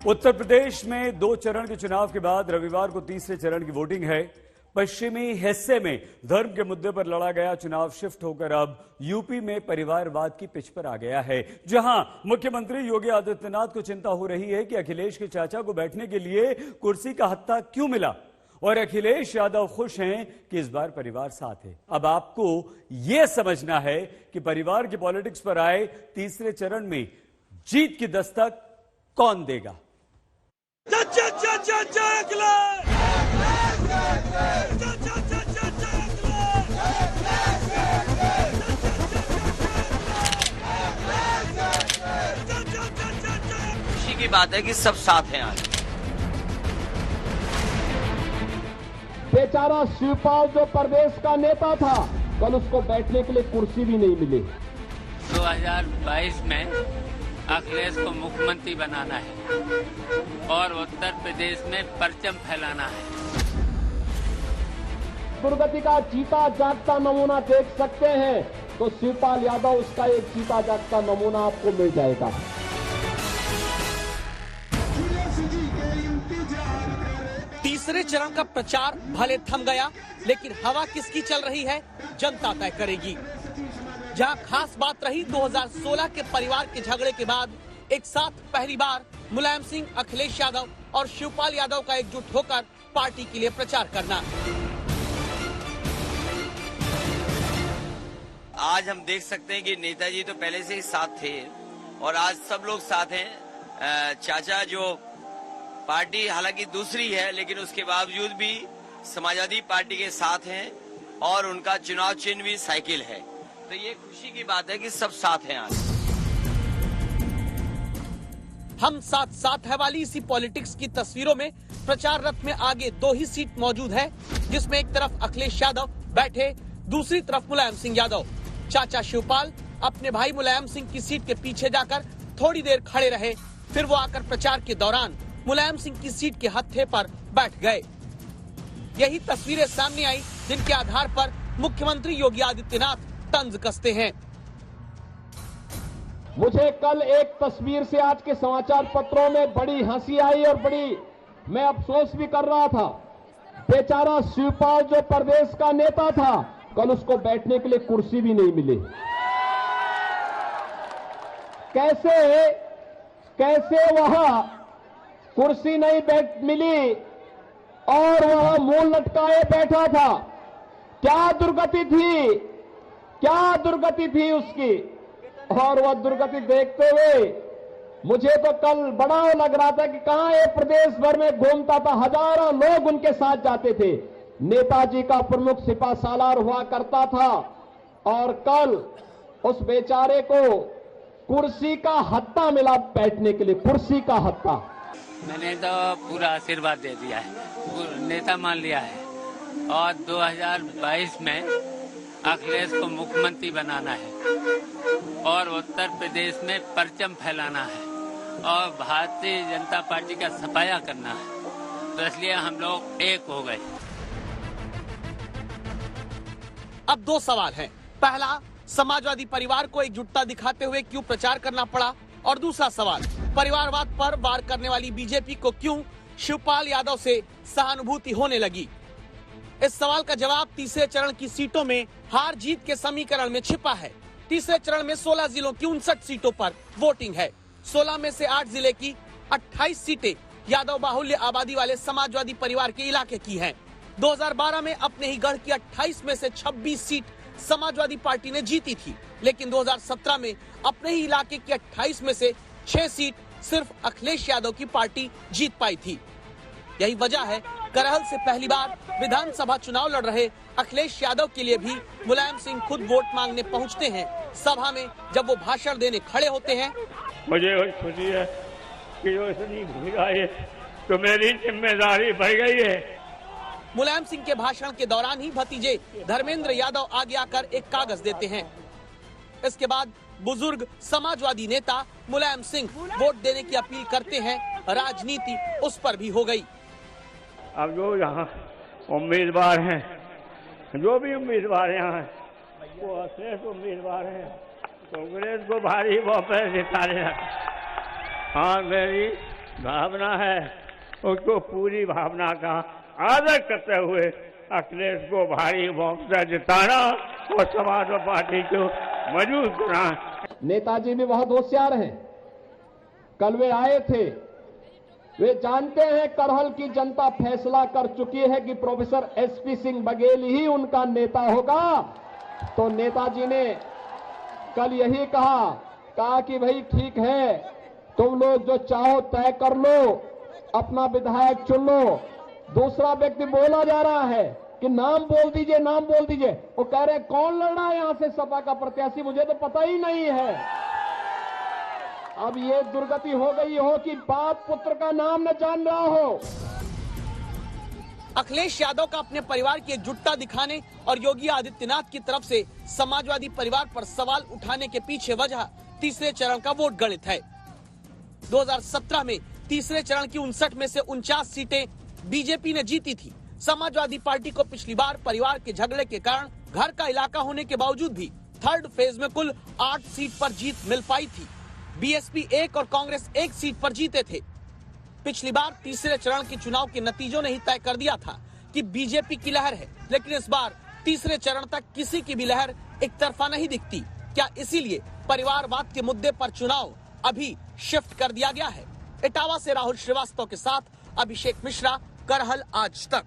उत्तर प्रदेश में 2 चरण के चुनाव के बाद रविवार को तीसरे चरण की वोटिंग है। पश्चिमी हिस्से में धर्म के मुद्दे पर लड़ा गया चुनाव शिफ्ट होकर अब यूपी में परिवारवाद की पिच पर आ गया है, जहां मुख्यमंत्री योगी आदित्यनाथ को चिंता हो रही है कि अखिलेश के चाचा को बैठने के लिए कुर्सी का हत्था क्यों मिला, और अखिलेश यादव खुश हैं कि इस बार परिवार साथ है। अब आपको यह समझना है कि परिवार की पॉलिटिक्स पर आए तीसरे चरण में जीत की दस्तक कौन देगा। खुशी की बात है कि सब साथ हैं आज। बेचारा शिवपाल जो प्रदेश का नेता था, कल उसको बैठने के लिए कुर्सी भी नहीं मिली। 2022 में अखिलेश को मुख्यमंत्री बनाना है और उत्तर प्रदेश में परचम फैलाना है। दुर्गति का जीता जागता नमूना देख सकते हैं तो शिवपाल यादव उसका एक जीता जागता नमूना आपको मिल जाएगा। तीसरे चरण का प्रचार भले थम गया, लेकिन हवा किसकी चल रही है जनता तय करेगी। जहां खास बात रही 2016 के परिवार के झगड़े के बाद एक साथ पहली बार मुलायम सिंह, अखिलेश यादव और शिवपाल यादव का एकजुट होकर पार्टी के लिए प्रचार करना। आज हम देख सकते हैं कि नेताजी तो पहले से ही साथ थे और आज सब लोग साथ हैं। चाचा जो पार्टी हालांकि दूसरी है, लेकिन उसके बावजूद भी समाजवादी पार्टी के साथ हैं और उनका चुनाव चिन्ह भी साइकिल है। तो ये खुशी की बात है कि सब साथ हैं आज। हम साथ साथ है वाली इसी पॉलिटिक्स की तस्वीरों में प्रचार रथ में आगे 2 ही सीट मौजूद है, जिसमें एक तरफ अखिलेश यादव बैठे, दूसरी तरफ मुलायम सिंह यादव। चाचा शिवपाल अपने भाई मुलायम सिंह की सीट के पीछे जाकर थोड़ी देर खड़े रहे, फिर वो आकर प्रचार के दौरान मुलायम सिंह की सीट के हत्थे पर बैठ गए। यही तस्वीरें सामने आई जिनके आधार पर मुख्यमंत्री योगी आदित्यनाथ तंज कसते हैं। मुझे कल एक तस्वीर से आज के समाचार पत्रों में बड़ी हंसी आई और बड़ी मैं अफसोस भी कर रहा था। बेचारा शिवपाल जो प्रदेश का नेता था, कल उसको बैठने के लिए कुर्सी भी नहीं मिली। कैसे वहां कुर्सी नहीं मिली और वह मुंह लटकाए बैठा था। क्या दुर्गति थी उसकी। और वह दुर्गति देखते हुए मुझे तो कल बड़ा लग रहा था कि कहां ये प्रदेश भर में घूमता था, हजारों लोग उनके साथ जाते थे। नेताजी का प्रमुख सिपा सालार हुआ करता था और कल उस बेचारे को कुर्सी का हत्था मिला बैठने के लिए, कुर्सी का हत्था। मैंने तो पूरा आशीर्वाद दे दिया है, नेता मान लिया है और 2022 में अखिलेश को मुख्यमंत्री बनाना है और उत्तर प्रदेश में परचम फैलाना है और भारतीय जनता पार्टी का सफाया करना है। तो इसलिए हम लोग एक हो गए। अब 2 सवाल हैं। पहला, समाजवादी परिवार को एकजुटता दिखाते हुए क्यों प्रचार करना पड़ा, और दूसरा सवाल, परिवारवाद पर वार करने वाली बीजेपी को क्यों शिवपाल यादव से सहानुभूति होने लगी। इस सवाल का जवाब तीसरे चरण की सीटों में हार जीत के समीकरण में छिपा है। तीसरे चरण में 16 जिलों की 59 सीटों पर वोटिंग है। 16 में से 8 जिले की 28 सीटें यादव बाहुल्य आबादी वाले समाजवादी परिवार के इलाके की हैं। 2012 में अपने ही गढ़ की 28 में से 26 सीट समाजवादी पार्टी ने जीती थी, लेकिन 2017 में अपने ही इलाके की 28 में से 6 सीट सिर्फ अखिलेश यादव की पार्टी जीत पाई थी। यही वजह है करहल से पहली बार विधानसभा चुनाव लड़ रहे अखिलेश यादव के लिए भी मुलायम सिंह खुद वोट मांगने पहुंचते हैं। सभा में जब वो भाषण देने खड़े होते हैं, मुझे खुशी है कि जो इतनी भीड़ आई है तो मेरी जिम्मेदारी बढ़ गई है। मुलायम सिंह के भाषण के दौरान ही भतीजे धर्मेंद्र यादव आगे आकर एक कागज देते हैं। इसके बाद बुजुर्ग समाजवादी नेता मुलायम सिंह वोट देने की अपील करते हैं। राजनीति उस पर भी हो गई। अब जो यहाँ उम्मीदवार हैं, जो भी उम्मीदवार यहाँ हैं, वो अखिलेश उम्मीदवार हैं, कांग्रेस को भारी बहुमत जिताने। हाँ, मेरी भावना है उसको पूरी भावना का आदर करते हुए अखिलेश को भारी वोट से जिताना और समाजवादी पार्टी को मजबूत बनाना। नेताजी भी बहुत होशियार हैं। कल वे आए थे, वे जानते हैं करहल की जनता फैसला कर चुकी है कि प्रोफेसर एसपी सिंह बघेल ही उनका नेता होगा। तो नेताजी ने कल यही कहा कि भाई ठीक है, तुम लोग जो चाहो तय कर लो, अपना विधायक चुन लो। दूसरा व्यक्ति बोला जा रहा है कि नाम बोल दीजिए, नाम बोल दीजिए। वो कह रहे कौन लड़ रहा है यहां से सपा का प्रत्याशी, मुझे तो पता ही नहीं है। अब ये दुर्गति हो गई हो कि बाप पुत्र का नाम न जान रहा हो। अखिलेश यादव का अपने परिवार की एकजुटता दिखाने और योगी आदित्यनाथ की तरफ से समाजवादी परिवार पर सवाल उठाने के पीछे वजह तीसरे चरण का वोट गणित है। 2017 में तीसरे चरण की 59 में से 49 सीटें बीजेपी ने जीती थी। समाजवादी पार्टी को पिछली बार परिवार के झगड़े के कारण घर का इलाका होने के बावजूद भी थर्ड फेज में कुल 8 सीट पर जीत मिल पाई थी। बीएसपी 1 और कांग्रेस 1 सीट पर जीते थे। पिछली बार तीसरे चरण के चुनाव के नतीजों ने ही तय कर दिया था कि बीजेपी की लहर है, लेकिन इस बार तीसरे चरण तक किसी की भी लहर एक तरफा नहीं दिखती। क्या इसीलिए परिवारवाद के मुद्दे पर चुनाव अभी शिफ्ट कर दिया गया है? इटावा से राहुल श्रीवास्तव के साथ अभिषेक मिश्रा, करहल आज तक।